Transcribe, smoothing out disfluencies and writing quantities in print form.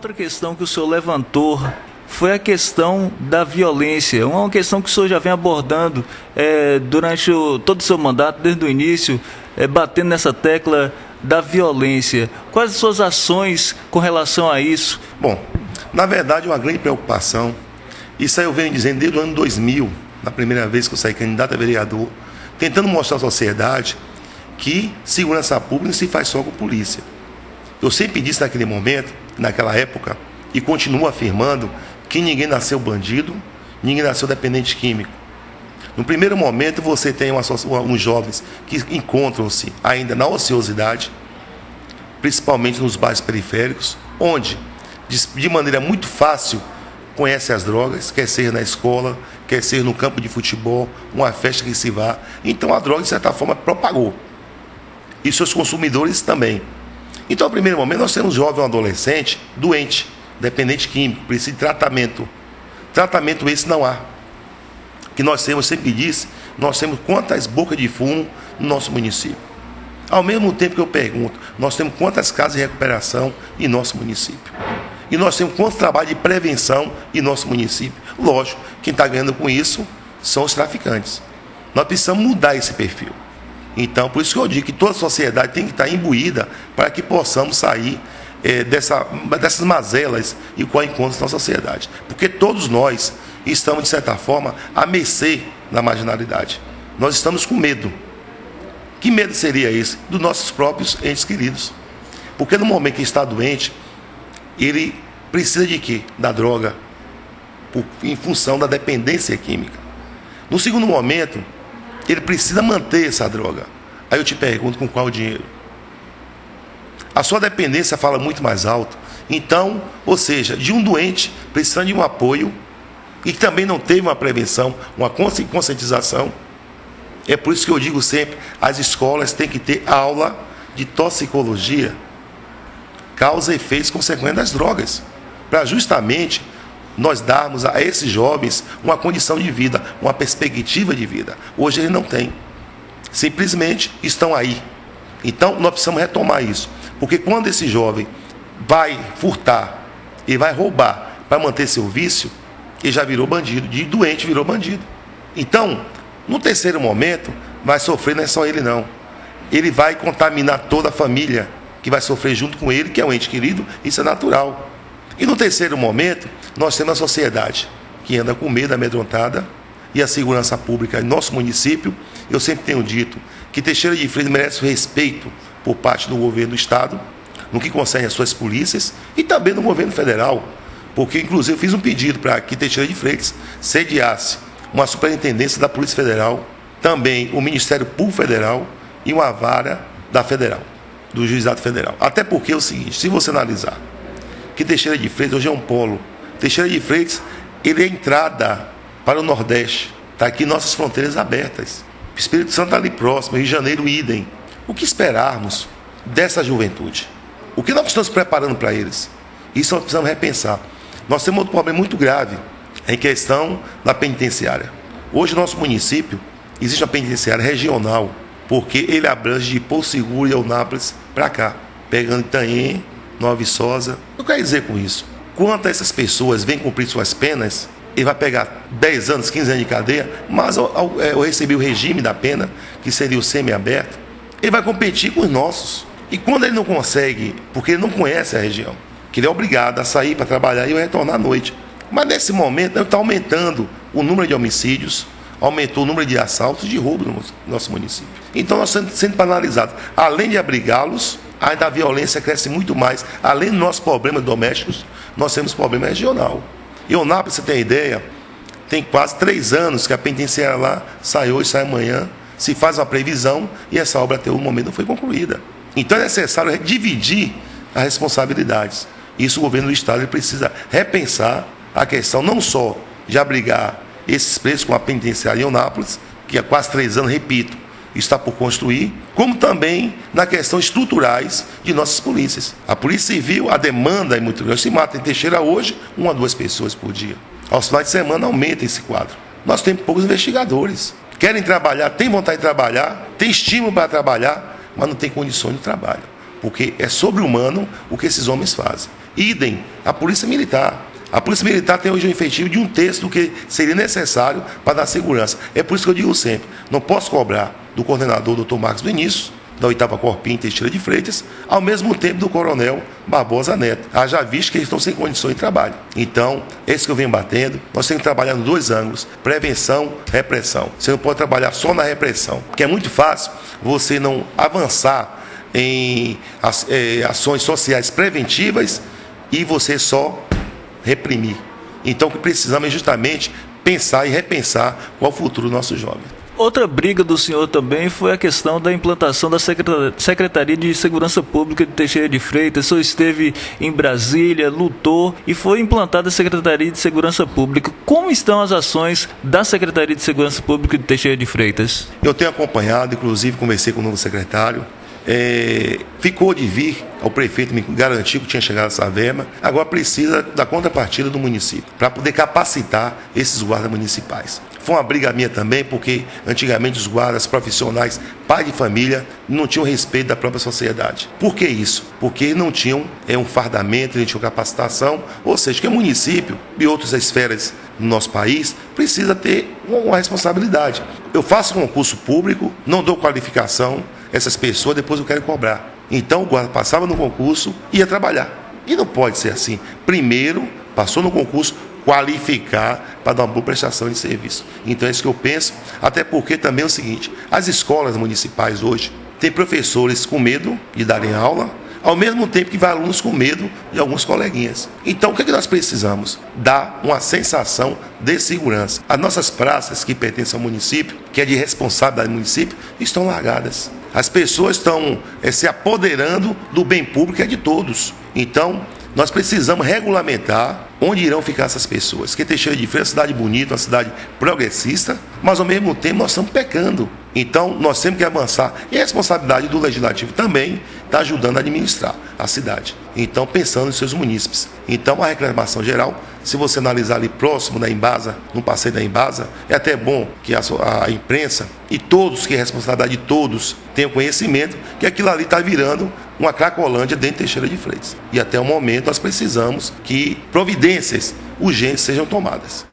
outra questão que o senhor levantou foi a questão da violência. Uma questão que o senhor já vem abordando durante todo o seu mandato, desde o início, batendo nessa tecla da violência. Quais as suas ações com relação a isso? Bom, na verdade, uma grande preocupação. Isso aí eu venho dizendo desde o ano 2000, na primeira vez que eu saí candidato a vereador, tentando mostrar à sociedade que segurança pública não se faz só com polícia. Eu sempre disse naquele momento, naquela época, e continuo afirmando que ninguém nasceu bandido, ninguém nasceu dependente químico. No primeiro momento, você tem uns jovens que encontram-se ainda na ociosidade, principalmente nos bairros periféricos, onde, de maneira muito fácil, conhece as drogas, quer ser na escola, quer ser no campo de futebol, uma festa que se vá. Então a droga, de certa forma, propagou. E seus consumidores também. Então, no primeiro momento, nós temos um jovem ou um adolescente doente, dependente químico, precisa de tratamento. Tratamento esse não há. Que nós temos, sempre disse, nós temos quantas bocas de fumo no nosso município. Ao mesmo tempo que eu pergunto, nós temos quantas casas de recuperação em nosso município. E nós temos quanto trabalho de prevenção em nosso município. Lógico, quem está ganhando com isso são os traficantes. Nós precisamos mudar esse perfil. Então, por isso que eu digo que toda a sociedade tem que estar imbuída para que possamos sair dessas mazelas e qual encontros na sociedade. Porque todos nós estamos, de certa forma, à mercê da marginalidade. Nós estamos com medo. Que medo seria esse? Dos nossos próprios entes queridos. Porque no momento que está doente, ele precisa de quê? Da droga, em função da dependência química. No segundo momento, ele precisa manter essa droga. Aí eu te pergunto, com qual dinheiro? A sua dependência fala muito mais alto. Então, ou seja, de um doente precisando de um apoio e que também não teve uma prevenção, uma conscientização. É por isso que eu digo sempre, as escolas têm que ter aula de toxicologia, causa, efeitos, consequências das drogas, para justamente nós darmos a esses jovens uma condição de vida, uma perspectiva de vida. Hoje eles não têm. Simplesmente estão aí. Então, nós precisamos retomar isso. Porque quando esse jovem vai furtar e vai roubar para manter seu vício, ele já virou bandido. De doente virou bandido. Então, no terceiro momento, vai sofrer não é só ele não. Ele vai contaminar toda a família que vai sofrer junto com ele, que é um ente querido, isso é natural. E no terceiro momento, nós temos a sociedade que anda com medo, amedrontada, e a segurança pública em nosso município. Eu sempre tenho dito que Teixeira de Freitas merece o respeito por parte do governo do Estado, no que concerne às suas polícias, e também do governo federal, porque inclusive eu fiz um pedido para que Teixeira de Freitas sediasse uma superintendência da Polícia Federal, também o Ministério Público Federal e uma vara da Federal, do Juizado Federal. Até porque é o seguinte, se você analisar que Teixeira de Freitas hoje é um polo, Teixeira de Freitas, ele é a entrada para o Nordeste, está aqui nossas fronteiras abertas. O Espírito Santo está ali próximo, Rio de Janeiro, idem. O que esperarmos dessa juventude? O que nós estamos preparando para eles? Isso nós precisamos repensar. Nós temos outro problema muito grave em questão da penitenciária. Hoje, no nosso município, existe uma penitenciária regional, porque ele abrange de Porto Seguro e Eunápolis para cá, pegando Itanhém, Nova Viçosa. O que eu quero dizer com isso? Quanto essas pessoas vêm cumprir suas penas, ele vai pegar 10 anos, 15 anos de cadeia, mas eu recebi o regime da pena, que seria o semi-aberto, ele vai competir com os nossos. E quando ele não consegue, porque ele não conhece a região, que ele é obrigado a sair para trabalhar e retornar à noite. Mas nesse momento, está aumentando o número de homicídios, aumentou o número de assaltos e de roubos no nosso município. Então nós estamos sendo penalizados. Além de abrigá-los, ainda a violência cresce muito mais. Além dos nossos problemas domésticos, nós temos problema regional. E Eunápolis, você tem ideia, tem quase 3 anos que a penitenciária lá sai hoje, sai amanhã, se faz uma previsão e essa obra até o momento não foi concluída. Então é necessário dividir as responsabilidades. Isso o governo do Estado ele precisa repensar a questão não só de abrigar esses presos com a penitenciária em Eunápolis, que há quase 3 anos, repito, está por construir, como também na questão estruturais de nossas polícias. A Polícia Civil, a demanda é muito grande. Se mata em Teixeira hoje, 1 a 2 pessoas por dia. Aos finais de semana aumenta esse quadro. Nós temos poucos investigadores. Querem trabalhar, têm vontade de trabalhar, têm estímulo para trabalhar, mas não têm condições de trabalho. porque é sobre-humano o que esses homens fazem. Idem a Polícia Militar. A Polícia Militar tem hoje um efetivo de 1/3 do que seria necessário para dar segurança. É por isso que eu digo sempre, não posso cobrar do coordenador Dr. Marcos Vinícius, da 8ª Corpinha Teixeira de Freitas, ao mesmo tempo do Coronel Barbosa Neto. Haja visto que eles estão sem condições de trabalho. Então, é isso que eu venho batendo. Nós temos que trabalhar nos 2 ângulos, prevenção, repressão. Você não pode trabalhar só na repressão, porque é muito fácil você não avançar em ações sociais preventivas e você só reprimir. Então, o que precisamos é justamente pensar e repensar qual é o futuro do nosso jovem. Outra briga do senhor também foi a questão da implantação da Secretaria de Segurança Pública de Teixeira de Freitas. O senhor esteve em Brasília, lutou e foi implantada a Secretaria de Segurança Pública. Como estão as ações da Secretaria de Segurança Pública de Teixeira de Freitas? Eu tenho acompanhado, inclusive conversei com o novo secretário. Ficou de vir ao prefeito me garantiu que tinha chegado essa verba, agora precisa da contrapartida do município para poder capacitar esses guardas municipais. Foi uma briga minha também, porque antigamente os guardas profissionais, pai de família, não tinham respeito da própria sociedade. Por que isso? Porque não tinham um fardamento, não tinham capacitação, ou seja, que o município e outras esferas no nosso país precisa ter uma responsabilidade. Eu faço concurso público, não dou qualificação, essas pessoas depois eu quero cobrar. Então o guarda passava no concurso e ia trabalhar. E não pode ser assim. Primeiro, passou no concurso, qualificar para dar uma boa prestação de serviço. Então é isso que eu penso, até porque também é o seguinte, as escolas municipais hoje têm professores com medo de darem aula, ao mesmo tempo que vai alunos com medo de alguns coleguinhas. Então, o que é que nós precisamos? Dar uma sensação de segurança. As nossas praças que pertencem ao município, que é de responsabilidade do município, estão largadas. As pessoas estão se apoderando do bem público, que é de todos. Então, nós precisamos regulamentar onde irão ficar essas pessoas. Que Teixeira de Freitas é uma cidade bonita, uma cidade progressista, mas ao mesmo tempo nós estamos pecando. Então nós temos que avançar. E a responsabilidade do Legislativo também está ajudando a administrar a cidade. Então pensando nos seus munícipes. Então a reclamação geral, se você analisar ali próximo da Embasa, no passeio da Embasa, é até bom que a imprensa e todos, que é responsabilidade de todos, tenham conhecimento que aquilo ali está virando uma Cracolândia dentro de Teixeira de Freitas. E até o momento nós precisamos que providências urgentes sejam tomadas.